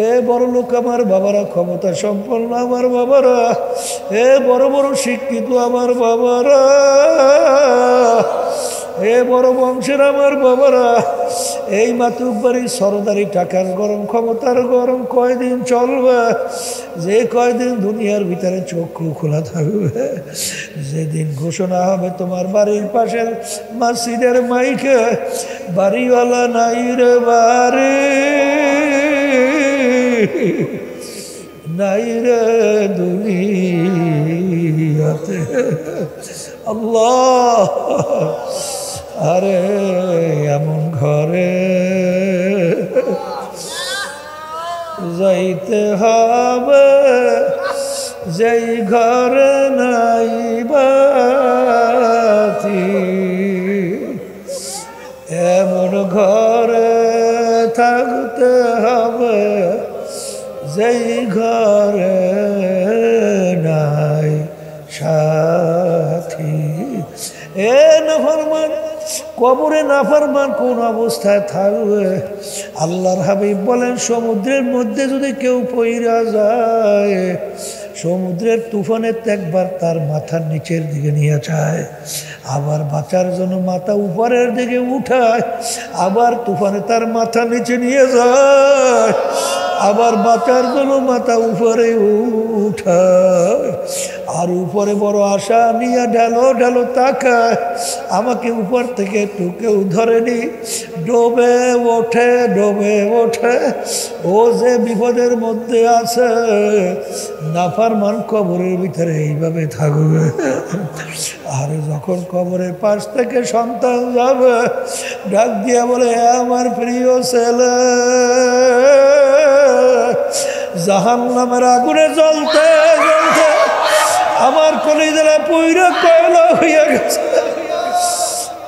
এ বড় লোক আমার বাবারা, ক্ষমতা সম্পন্ন আমার বাবারা, এ বড় বড় শিক্ষিত আমার বাবারা, এ বড় বংশের আমার বাবারা, এই মাতুক বাড়ির সরদারি টাকার গরম, ক্ষমতার গরম কয়দিন চলবে? যে কয়দিন দুনিয়ার ভিতরে চক্ষু খোলা থাকবে, যেদিন ঘোষণা হবে তোমার বাড়ির পাশের মসজিদের মাইকে, বাড়িওয়ালা নাই রে বাড়ি, নাই রে দুনিয়াতে। আল্লাহ, আরে এমন ঘরে যাইতে হবে যেই ঘরে নাই বাতি, এমন ঘরে থাকতে হবে যেই ঘরে নাই সাথী। এ নাফরমান, কবরে নাফরমান কোন অবস্থায় থাকবে? আল্লাহর হাবিব বলেন, সমুদ্রের মধ্যে যদি কেউ পইরা যায়, সমুদ্রের তুফানে একবার তার মাথার নিচের দিকে নিয়ে যায়, আবার বাঁচার জন্য মাথা উপরের দিকে উঠায়, আবার তুফানে তার মাথা নিচে নিয়ে যায়, আবার বাঁচার জন্য মাথা উপরে উঠায়, আর উপরে বড় আশা নিয়ে ঢালো ঢালো তাকায়, আমাকে উপর থেকে একটু কেউ ধরেনি, ডোবে ওঠে ডোবে ওঠে। ও যে বিপদের মধ্যে আছে, নাফরমান কবরের ভিতরে এইভাবে থাকবে। আর যখন কবরের পাশ থেকে সন্তান যাবে, ডাক দিয়া বলে, আমার প্রিয় ছেলে, জাহান্নামের আগুনে জ্বলতে জ্বলতে আমার কলিজারা পুইরা কয়লা হইয়া গেছে,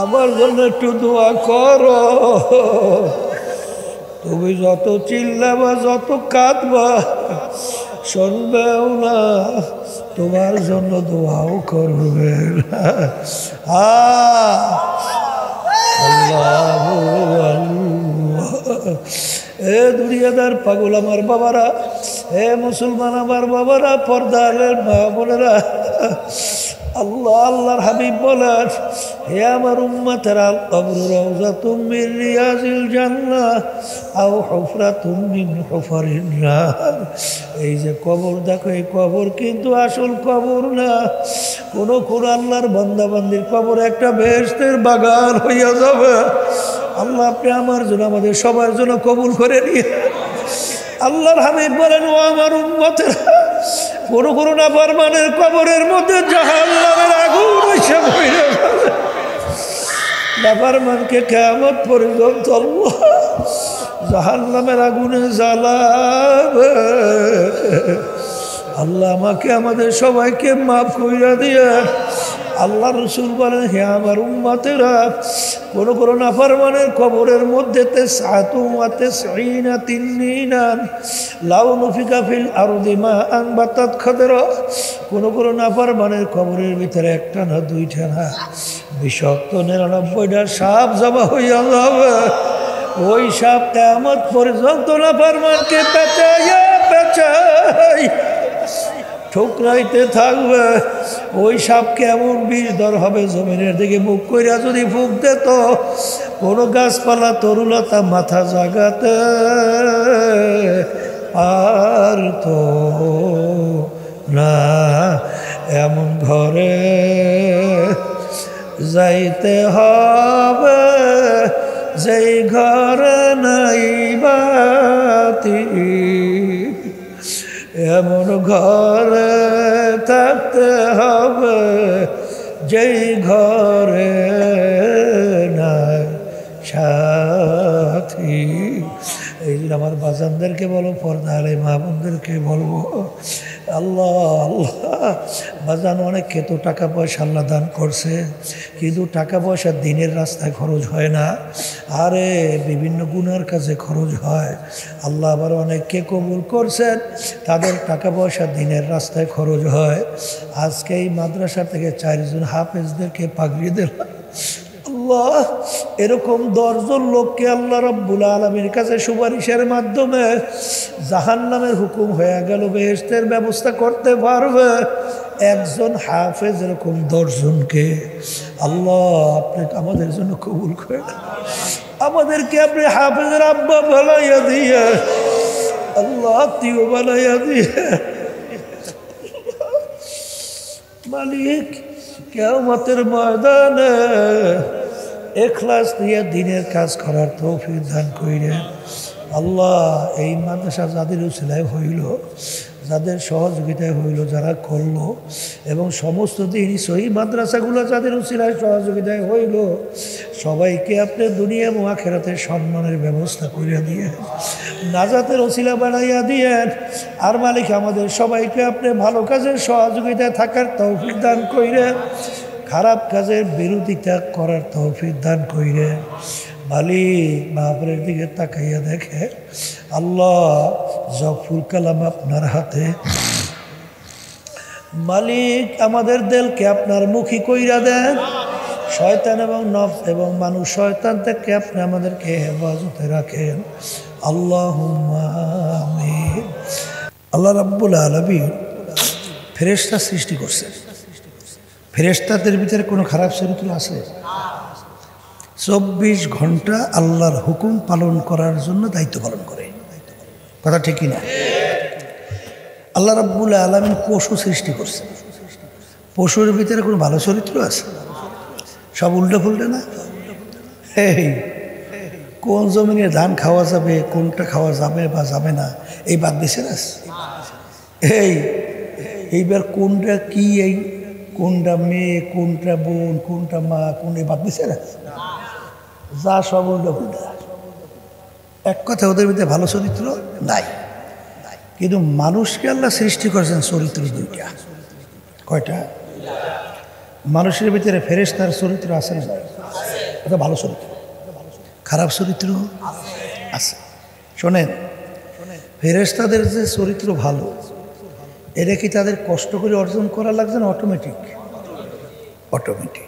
আমার জন্য একটু দোয়া করো। তুমি যত চিল্লাবা, যত কাঁদবা, শুনবেও না, তোমার জন্য দোয়াও করবে না। আল্লাহু আল্লাহ। এ দুনিয়াদার পাগল আমার বাবারা, এ মুসলমান আমার বাবারা, পর্দারের মা বোনেরা, আল্লাহ আল্লাহর হাবিব বলেন, হে আমার উম্মতেরা, কবরু রাউযাতুম মিন রিয়াজিল জান্নাহ আও হুফরাতুম মিন হুফারিন নার। এই যে কবর দেখো, এই কবর কিন্তু আসল কবর না। কোন আল্লাহর বান্দা বান্দির কবর একটা বেহেশতের বাগান হইয়া যাবে। আল্লাহ আপনি আমার জন্য, আমাদের সবার জন্য কবুল করে নিয়ে। আল্লাহর হাবিব বলেন, ও আমার উম্মতেরা, কোন নাফরমানের কবরের মধ্যে জাহান্নামের আগুন এসে পড়ে যাবে। নাফরমানকে কিয়ামত পর্যন্ত আল্লাহ জাহান্নামের আগুনে জ্বালাবে। আল্লাহ আমাকে, আমাদের সবাইকে মাফ কইরা দিয়ে। আল্লাহ রসুল বলেন, হে আমার উম্মতেরা, কোন নাফরমানের কবরের মধ্যে কোন নাফরমানের কবরের ভিতরে একটা না দুইটা না, বিষাক্ত 99টা সাপ জমা হইয়া যাবে। ওই সাপ কিয়ামত পর্যন্ত নাফরমানকে পেঁচাইয়া পেঁচাই ঠুকরাইতে থাকবে। ওই সাপকে এমন বিষধর হবে, জমিনের দিকে মুখ কইরা যদি ফুঁক দিত, কোনো গাছপালা তরুলতা মাথা জাগাতে পারত না। এমন ঘরে যাইতে হবে যেই ঘরে নাই বাতি, এমন ঘরে থাকতে হবে যেই ঘরে নাই সাথী। এই জন্য আমার বাজানদেরকে বলো, পর্দারে মা বোনদেরকে বলবো, আল্লাহ আল্লাহ, বাজান অনেককে তো টাকা পয়সা আল্লাহ দান করছে, কিন্তু টাকা পয়সা দিনের রাস্তায় খরচ হয় না, আরে বিভিন্ন গুনার কাজে খরচ হয়। আল্লাহ আবার অনেককে কবুল করছেন, তাদের টাকা পয়সা দিনের রাস্তায় খরচ হয়। আজকে এই মাদ্রাসা থেকে 4 জন হাফেজদেরকে পাগড়ি দিলাম। আল্লাহ, এরকম 10 জন লোককে আল্লাহ রাব্বুল আলামিনের কাছে সুপারিশের মাধ্যমে জাহান্নামের হুকুম হয়ে গেল, বেহেশতের ব্যবস্থা করতে পারবে একজন হাফেজ এরকম 10 জনকে। আল্লাহ আপনি আমাদের জন্য কবুল করেন, আমাদেরকে আপনি হাফেজের আব্বা বানাইয়া দিয়ে, আল্লাহ আত্মীয় বানাইয়া দিয়ে। মালিক কিয়ামতের ময়দানে ইখলাস দিয়ে দ্বীনের কাজ করার তৌফিক দান কইরেন। আল্লাহ এই মাদ্রাসা যাদের উসিলায় হইল, যাদের সহযোগিতায় হইল, যারা করলো, এবং সমস্ত দিনই সহি মাদ্রাসাগুলো যাদের উসিলায় সহযোগিতায় হইল, সবাইকে আপনি দুনিয়া এবং আখিরাতে সম্মানের ব্যবস্থা করে দিয়ে নাজাতের ওসিলা বানাইয়া দিয়েন। আর মালিক আমাদের সবাইকে আপনি ভালো কাজের সহযোগিতায় থাকার তৌফিক দান কইরেন, খারাপ কাজের বিরোধিতা করার তৌফিক দান কইরেন। মালিক বাপরের দিকে তাকাইয়া দেখে, আল্লাহ জফুল কালাম আপনার হাতে। মালিক আমাদের দিলকে আপনার মুখী কইরা দেন, শয়তান এবং নফস এবং মানুষ শয়তান থেকে আপনি আমাদেরকে হেফাজতে রাখেন। আল্লাহুম্মা আমিন। আল্লাহ রাব্বুল আলামিন ফেরেশতা সৃষ্টি করছেন। ফেরেশতাদের ভিতরে কোনো খারাপ চরিত্র আছে? 24 ঘন্টা আল্লাহর হুকুম পালন করার জন্য দায়িত্ব পালন করে। কথা ঠিক কিনা? আল্লাহ রাব্বুল আলামিন পশু সৃষ্টি করছেন। পশুর ভিতরে কোনো ভালো চরিত্র আছে? সব উল্টো ফুলটে না? এই কোন জমিনে ধান খাওয়া যাবে, কোনটা খাওয়া যাবে বা যাবে না, এই বাদ দিছে না। এইবার কোনটা কি, এই কোনটা মেয়ে, কোনটা বোন, কোনটা মা, কোন এই বাদ দিছে না, যা সব উল্টো ফুলটা। এক কথা ওদের ভিতরে ভালো চরিত্র নাই। কিন্তু মানুষকে আল্লাহ সৃষ্টি করেছেন চরিত্র 2টা। কয়টা? মানুষের ভিতরে ফেরেশতার চরিত্র আছে না? এটা ভালো চরিত্র। খারাপ চরিত্র আছে। শোনেন, ফেরেশতাদের যে চরিত্র ভালো, এটা কি তাদের কষ্ট করে অর্জন করা লাগছে না অটোমেটিক? অটোমেটিক।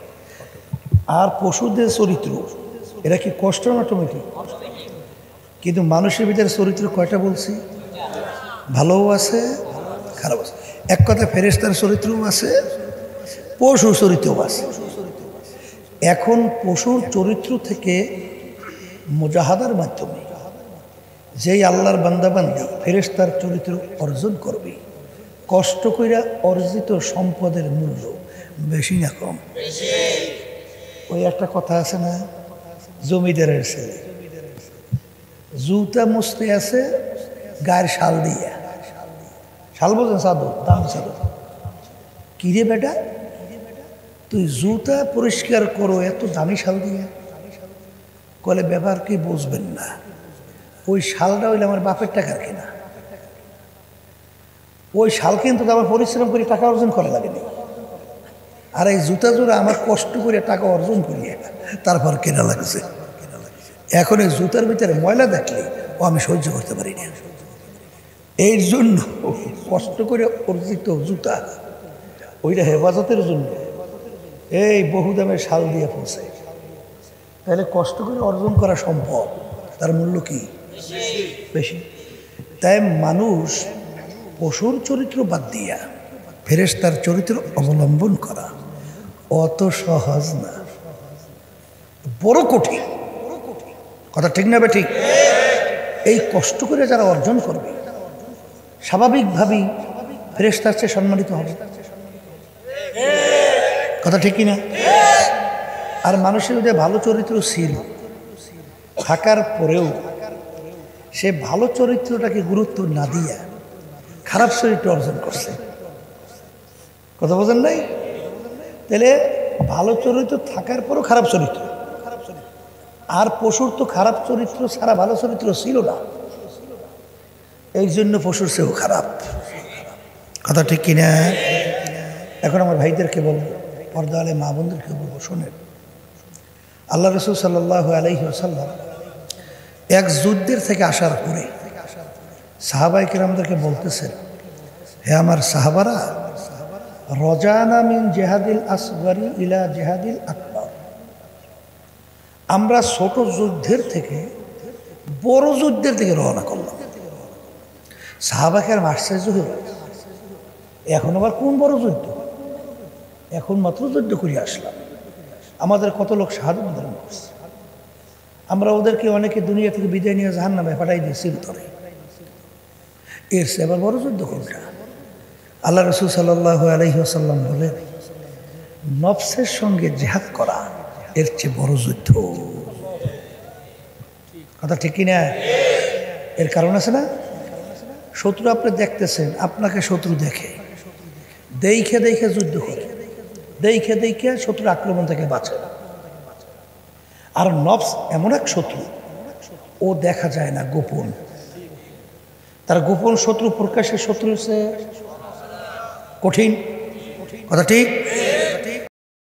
আর পশুদের চরিত্র এটা কি কষ্ট না অটোমেটিক? কিন্তু মানুষের ভিতরে চরিত্র কয়টা বলছি? ভালোও আছে, খারাপ আছে। এক কথা ফেরেশতার চরিত্রও আছে, পশুর চরিত্রও আছে। এখন পশুর চরিত্র থেকে মুজাহাদার মাধ্যমে যেই আল্লাহর বান্দাবান্দি ফেরেশতার চরিত্র অর্জন করবে, কষ্ট কইরা অর্জিত সম্পদের মূল্য বেশি না কম? ওই একটা কথা আছে না, জমিদারের ছেলে জুতা মুছতে আছে গায়ের শাল দিয়া। শাল বলছেন চাদর, দামি চাদর। কিরে বেটা, তুই জুতা পরিষ্কার করো এত দামি শাল দিয়ে? কলে ব্যাপার কি বুঝবেন না, ওই শালটা হইলে আমার বাপের টাকার কেনা। ওই শাল কিন্তু আমার পরিশ্রম করে টাকা অর্জন করা লাগেনি। আর এই জুতা জোড়া আমার কষ্ট করে টাকা অর্জন করিয়ে তারপর কেনা লাগছে। এখন এই জুতার ভিতরে ময়লা দেখলে ও আমি সহ্য করতে পারি না। এই জন্য কষ্ট করে অর্জিত জুতা ওইটা হেফাজতের জন্য এই বহু দামের শাল দিয়ে পৌঁছে। তাহলে কষ্ট করে অর্জন করা সম্ভব, তার মূল্য কি বেশি। তাই মানুষ পশুর চরিত্র বাদ দিয়া ফেরেশতার চরিত্র অবলম্বন করা অত সহজ না, বড় কঠিন। কথা ঠিক না ঠিক? এই কষ্ট করে যারা অর্জন করবে স্বাভাবিকভাবেই ফেরেশতার চেয়ে সম্মানিত হবে। কথা ঠিক কিনা? আর মানুষের মধ্যে ভালো চরিত্র ছিল থাকার পরেও সে ভালো চরিত্রটাকে গুরুত্ব না দিয়া খারাপ চরিত্র অর্জন করছে। কথা বোঝেন নাই? তাহলে ভালো চরিত্র থাকার পরও খারাপ চরিত্র। আর পশুর তো খারাপ চরিত্র ছাড়া ভালো চরিত্র ছিল না, এই জন্য পশুর চেয়েও খারাপ। কথা ঠিক কিনা? এখন আমার ভাইদেরকে বলবো, পর্দা আলে মা বোনদেরকে বলবো, শোনেন, আল্লাহ রাসূল সাল্লাল্লাহু আলাইহি ওয়াসাল্লাম এক যুদ্ধের থেকে আসার পরে সাহাবায়ে কেরামদেরকে বলতেছেন, হে আমার সাহাবারা, রজানা মিন জিহাদিল আসগরি ইলা জিহাদিল আকবার, আমরা ছোট যুদ্ধের থেকে বড় যুদ্ধের দিকে রওনা করলাম। সাহাবাকের আশ্চর্য হয়ে এখন আবার কোন বড় যুদ্ধ, এখন মাত্র যুদ্ধ করে আসলাম, আমাদের কত লোক শাহাদাত বরণ করছে, আমরা ওদেরকে অনেকে দুনিয়া থেকে বিদায় নিয়ে জাহান্নামে পাঠাই দিয়েছি ভিতরে, এর চেয়ে আবার বড় যুদ্ধ কোনটা? আল্লাহ রসুল সাল্লাল্লাহু আলাইহি ওয়াসাল্লাম বলেন, নফসের সঙ্গে জিহাদ করা এর চেয়ে বড় যুদ্ধ। কথা ঠিক কিনা? এর কারণ আছে না? শত্রু আপনি দেখতেছেন, আপনাকে শত্রু দেখে দেখে দেখে যুদ্ধ করে, দেখে দেখে শত্রুর আক্রমণ থেকে বাঁচে। আর নফস এমন এক শত্রু, ও দেখা যায় না, গোপন। তার গোপন শত্রু প্রকাশের শত্রু হচ্ছে কঠিন। কথা ঠিক?